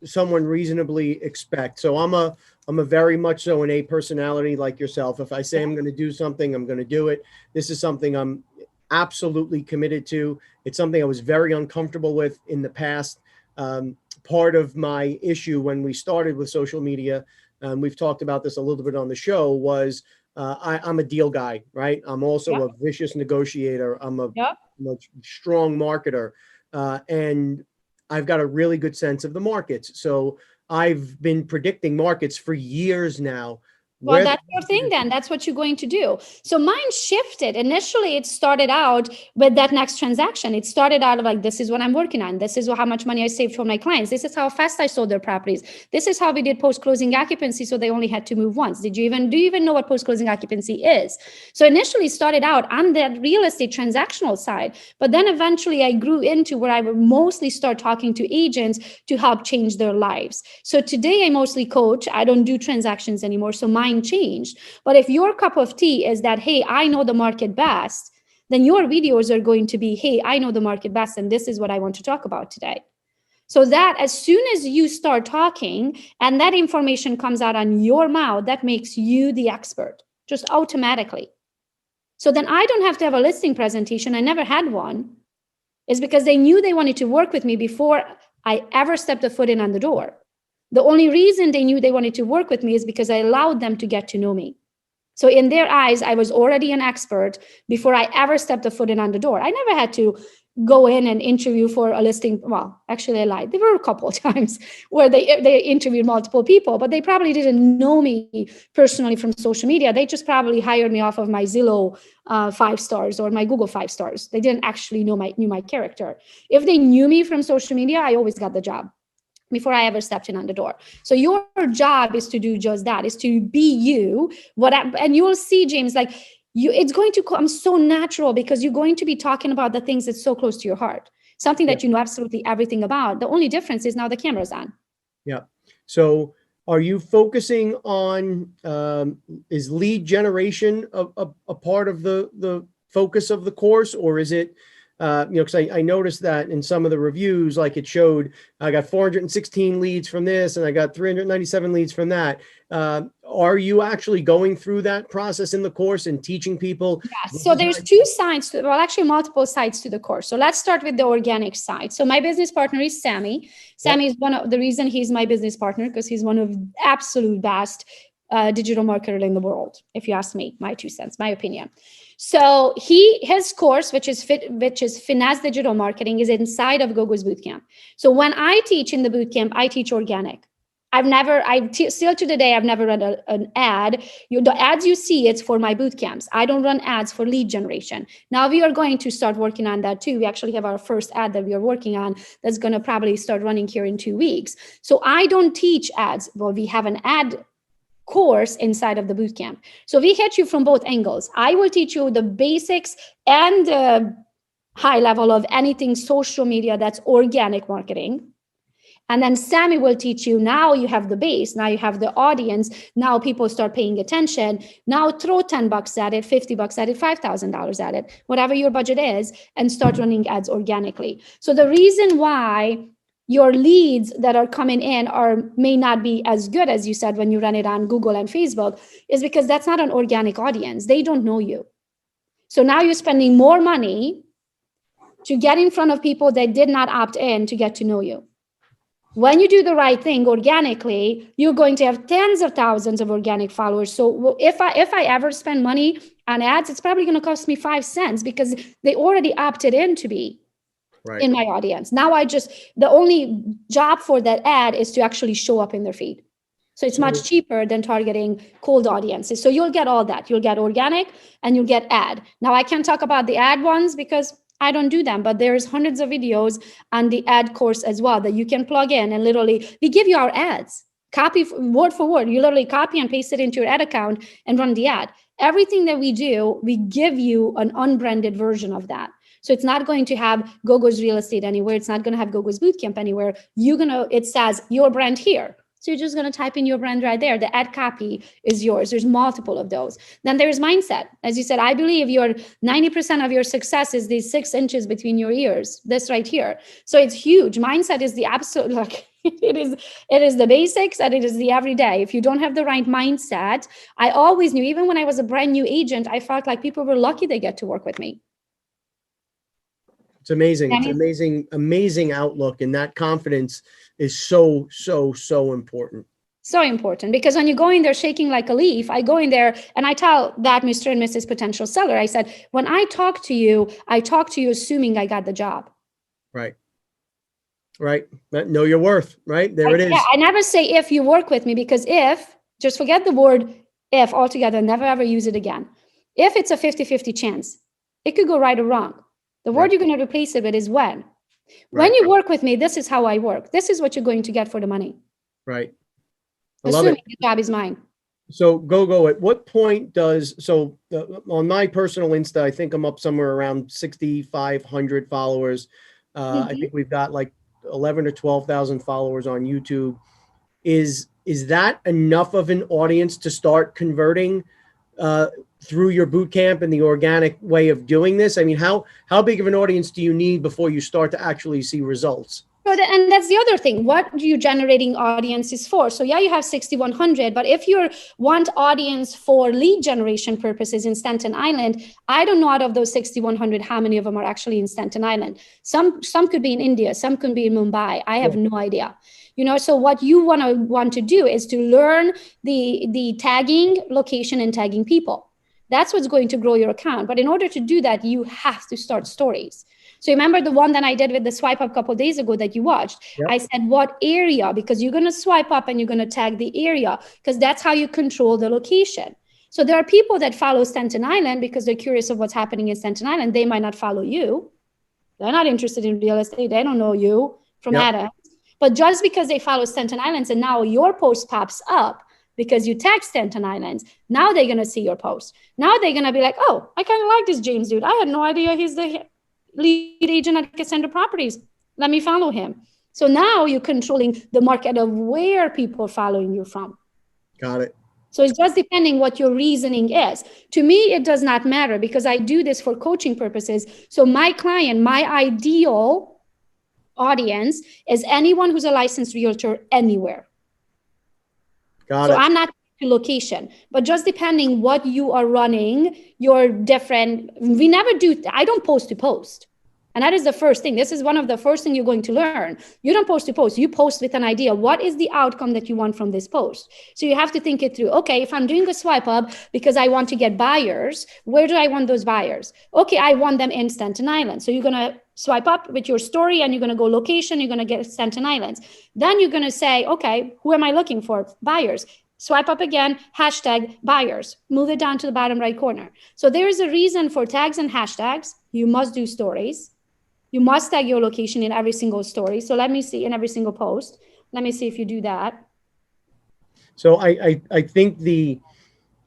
someone reasonably expect? So I'm a very much so an A personality like yourself. If I say I'm going to do something, I'm going to do it. This is something I'm absolutely committed to. It's something I was very uncomfortable with in the past. Part of my issue when we started with social media, we've talked about this a little bit on the show, was I'm a deal guy, right? I'm also a vicious negotiator. I'm a strong marketer. And I've got a really good sense of the markets. So I've been predicting markets for years now. Well, that's your thing then. That's what you're going to do. So mine shifted. Initially, it started out with that next transaction. It started out like, this is what I'm working on. This is how much money I saved for my clients. This is how fast I sold their properties. This is how we did post-closing occupancy. So they only had to move once. Do you even know what post-closing occupancy is? So initially started out on that real estate transactional side, but then eventually I grew into where I would mostly start talking to agents to help change their lives. So today I mostly coach. I don't do transactions anymore. So mine changed. But if your cup of tea is that, hey, I know the market best, then your videos are going to be, hey, I know the market best, and this is what I want to talk about today. So that as soon as you start talking and that information comes out on your mouth, that makes you the expert, just automatically. So then I don't have to have a listing presentation. I never had one. It's because they knew they wanted to work with me before I ever stepped a foot in on the door. The only reason they knew they wanted to work with me is because I allowed them to get to know me. So in their eyes, I was already an expert before I ever stepped a foot in on the door. I never had to go in and interview for a listing. Well, actually, I lied. There were a couple of times where they interviewed multiple people, but they probably didn't know me personally from social media. They just probably hired me off of my Zillow 5 stars or my Google 5 stars. They didn't actually knew my character. If they knew me from social media, I always got the job before I ever stepped in on the door. So your job is to do just that, is to be you. And you will see, James, like it's going to come so natural because you're going to be talking about the things that's so close to your heart, something that you know absolutely everything about. The only difference is now the camera's on. Yeah. So are you focusing on, is lead generation a part of the focus of the course, or is it, because I noticed that in some of the reviews, like it showed, I got 416 leads from this and I got 397 leads from that. Are you actually going through that process in the course and teaching people? Yeah, so there's 2 sides, actually multiple sides to the course. So let's start with the organic side. So my business partner is Sammy. Sammy is one of the reason he's my business partner, because he's one of the absolute best digital marketer in the world, if you ask me, my 2 cents, my opinion. So his course, which is Finesse Digital Marketing, is inside of Gogos Bootcamp. So when I teach in the bootcamp, I teach organic. Still to today, I've never run an ad. The ads you see, it's for my boot camps. I don't run ads for lead generation. Now we are going to start working on that too. We actually have our first ad that we are working on that's going to probably start running here in 2 weeks. So I don't teach ads. Well, we have an ad course inside of the boot camp. So we hit you from both angles. I will teach you the basics and the high level of anything social media that's organic marketing. And then Sammy will teach you, now you have the base, now you have the audience, now people start paying attention. Now throw $10 at it, $50 at it, $5,000 at it, whatever your budget is, and start running ads organically. So the reason why your leads that are coming in may not be as good as you said when you run it on Google and Facebook is because that's not an organic audience. They don't know you. So now you're spending more money to get in front of people that did not opt in to get to know you. When you do the right thing organically, you're going to have tens of thousands of organic followers. So if I ever spend money on ads, it's probably going to cost me 5 cents because they already opted in to be in my audience. Now the only job for that ad is to actually show up in their feed. So it's much cheaper than targeting cold audiences. So you'll get all that. You'll get organic and you'll get ad. Now I can't talk about the ad ones because I don't do them, but there's hundreds of videos on the ad course as well that you can plug in and literally, we give you our ads, copy word for word. You literally copy and paste it into your ad account and run the ad. Everything that we do, we give you an unbranded version of that. So it's not going to have Gogo's Real Estate anywhere. It's not going to have Gogo's Bootcamp anywhere. It says your brand here. So you're just going to type in your brand right there. The ad copy is yours. There's multiple of those. Then there's mindset. As you said, I believe 90% of your success is these 6 inches between your ears, this right here. So it's huge. Mindset is the absolute, it is the basics and it is the everyday. If you don't have the right mindset, I always knew, even when I was a brand new agent, I felt like people were lucky they get to work with me. It's amazing. It's amazing outlook. And that confidence is so important. So important, because when you go in there shaking like a leaf, I go in there and I tell that Mr. and Mrs. potential seller, I said, when I talk to you assuming I got the job. Right. Know your worth, right? It is. Yeah, I never say if you work with me, because just forget the word if altogether, never ever use it again. If it's a 50-50 chance, it could go right or wrong. The word you're going to replace it with is when. When you work with me, this is how I work. This is what you're going to get for the money. Right. Assuming the job is mine. So Gogo, at what point on my personal Insta, I think I'm up somewhere around 6,500 followers. I think we've got like 11 or 12,000 followers on YouTube. Is that enough of an audience to start converting through your boot camp and the organic way of doing this? I mean, how big of an audience do you need before you start to actually see results? And that's the other thing. What are you generating audiences for? So yeah, you have 6,100, but if you want audience for lead generation purposes in Staten Island, I don't know out of those 6,100, how many of them are actually in Staten Island. Some could be in India, some could be in Mumbai. I have no idea. So what you want to do is to learn the tagging location and tagging people. That's what's going to grow your account. But in order to do that, you have to start stories. So remember the one that I did with the swipe up a couple of days ago that you watched? Yep. I said, what area? Because you're going to swipe up and you're going to tag the area, because that's how you control the location. So there are people that follow Staten Island because they're curious of what's happening in Staten Island. They might not follow you. They're not interested in real estate. They don't know you from Adam. But just because they follow Staten Islands and now your post pops up, because you tag Staten Islands, now they're going to see your post. Now they're going to be like, oh, I kind of like this James dude. I had no idea he's the lead agent at Casandra Properties. Let me follow him. So now you're controlling the market of where people are following you from. Got it. So it's just depending what your reasoning is. To me, it does not matter because I do this for coaching purposes. So my client, my ideal audience is anyone who's a licensed realtor anywhere. Got it. I'm not to location, but just depending what you are running, you're different. I don't post to post. And that is the first thing. This is one of the first things you're going to learn. You don't post to post. You post with an idea. What is the outcome that you want from this post? So you have to think it through. Okay, if I'm doing a swipe up because I want to get buyers, where do I want those buyers? Okay, I want them in Staten Island. So you're going to Swipe up with your story and you're going to go location, you're going to get Staten Islands. Then you're going to say, okay, who am I looking for? Buyers. Swipe up again, hashtag buyers. Move it down to the bottom right corner. So there is a reason for tags and hashtags. You must do stories. You must tag your location in every single story. So let me see, in every single post. Let me see if you do that. So I think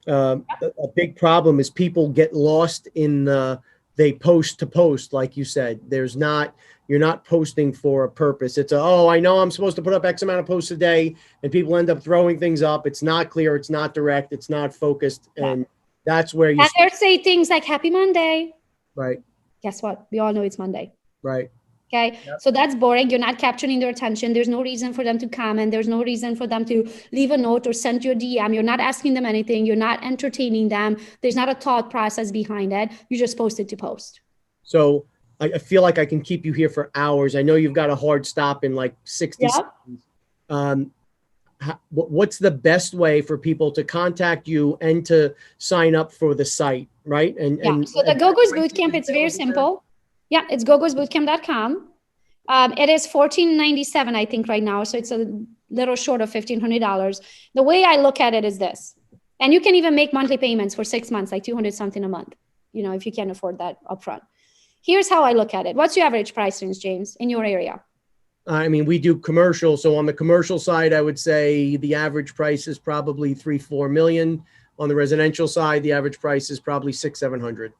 a big problem is people get lost in they post to post, like you said. You're not posting for a purpose. It's I know I'm supposed to put up X amount of posts a day, and people end up throwing things up. It's not clear. It's not direct. It's not focused. And that's where you say things like Happy Monday. Right. Guess what? We all know it's Monday. Right. Okay. Yep. So that's boring. You're not capturing their attention. There's no reason for them to comment. There's no reason for them to leave a note or send you a DM. You're not asking them anything. You're not entertaining them. There's not a thought process behind it. You just posted to post. So I feel like I can keep you here for hours. I know you've got a hard stop in like 60 seconds. What's the best way for people to contact you and to sign up for the site, right? So the Gogos Bootcamp, it's very simple. Yeah, it's gogosbootcamp.com. It is $14.97, I think, right now. So it's a little short of $1,500. The way I look at it is this. And you can even make monthly payments for 6 months, like 200 something a month, if you can afford that upfront. Here's how I look at it. What's your average price range, James, in your area? I mean, we do commercial. So on the commercial side, I would say the average price is probably 3-4 million. On the residential side, the average price is probably 600-700.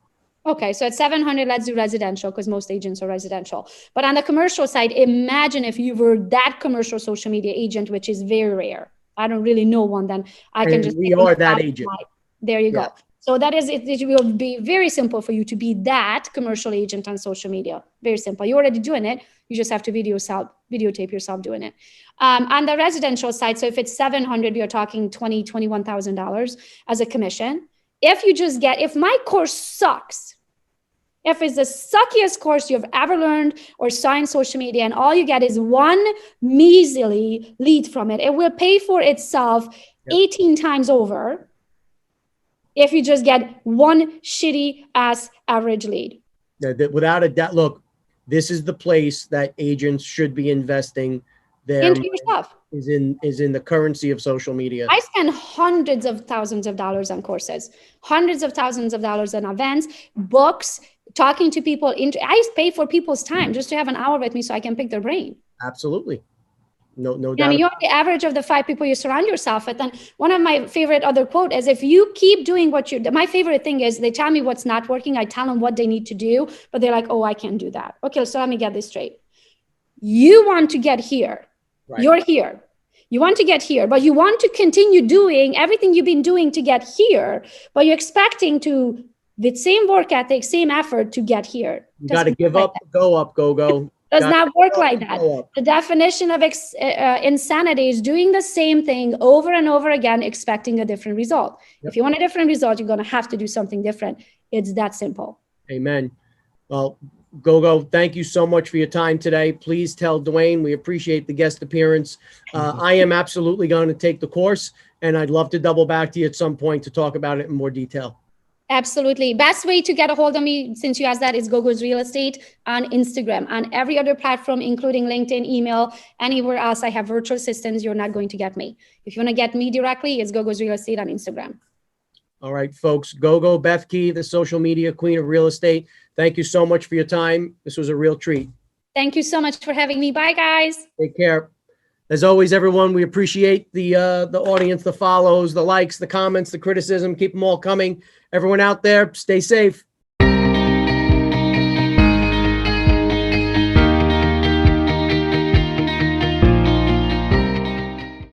Okay, so at 700, let's do residential because most agents are residential. But on the commercial side, imagine if you were that commercial social media agent, which is very rare. I don't really know one. Then we are that agent. There you go. So that is it. It will be very simple for you to be that commercial agent on social media. Very simple. You're already doing it. You just have to videotape yourself doing it. On the residential side, so if it's 700, you're talking $21,000 as a commission. If my course sucks, if it's the suckiest course you've ever learned or saw in social media, and all you get is one measly lead from it, it will pay for itself 18 times over if you just get one shitty ass average lead. Without a doubt, look, this is the place that agents should be investing their into yourself. Is in the currency of social media. I spend hundreds of thousands of dollars on courses, hundreds of thousands of dollars on events, books, talking to people. I pay for people's time just to have an hour with me so I can pick their brain. Absolutely. No doubt. I mean, you're the average of the 5 people you surround yourself with. And one of my favorite other quote is, if you keep doing my favorite thing is they tell me what's not working. I tell them what they need to do, but they're like, oh, I can't do that. Okay, so let me get this straight. You want to get here. Right. You're here. You want to get here, but you want to continue doing everything you've been doing to get here, but you're expecting to, with same work ethic, same effort to get here. You got to give up, go up, Gogo. Does not work like that. The definition of insanity is doing the same thing over and over again, expecting a different result. Yep. If you want a different result, you're going to have to do something different. It's that simple. Amen. Well, Gogo, thank you so much for your time today. Please tell Dwayne we appreciate the guest appearance. I am absolutely going to take the course, and I'd love to double back to you at some point to talk about it in more detail. Absolutely. Best way to get a hold of me, since you asked that, is Gogos Real Estate on Instagram. On every other platform, including LinkedIn, email, anywhere else, I have virtual assistants. You're not going to get me. If you want to get me directly, it's Gogos Real Estate on Instagram. All right, folks. Gogo, Beth Key, the social media queen of real estate. Thank you so much for your time. This was a real treat. Thank you so much for having me. Bye, guys. Take care. As always, everyone, we appreciate the audience, the follows, the likes, the comments, the criticism. Keep them all coming. Everyone out there, stay safe.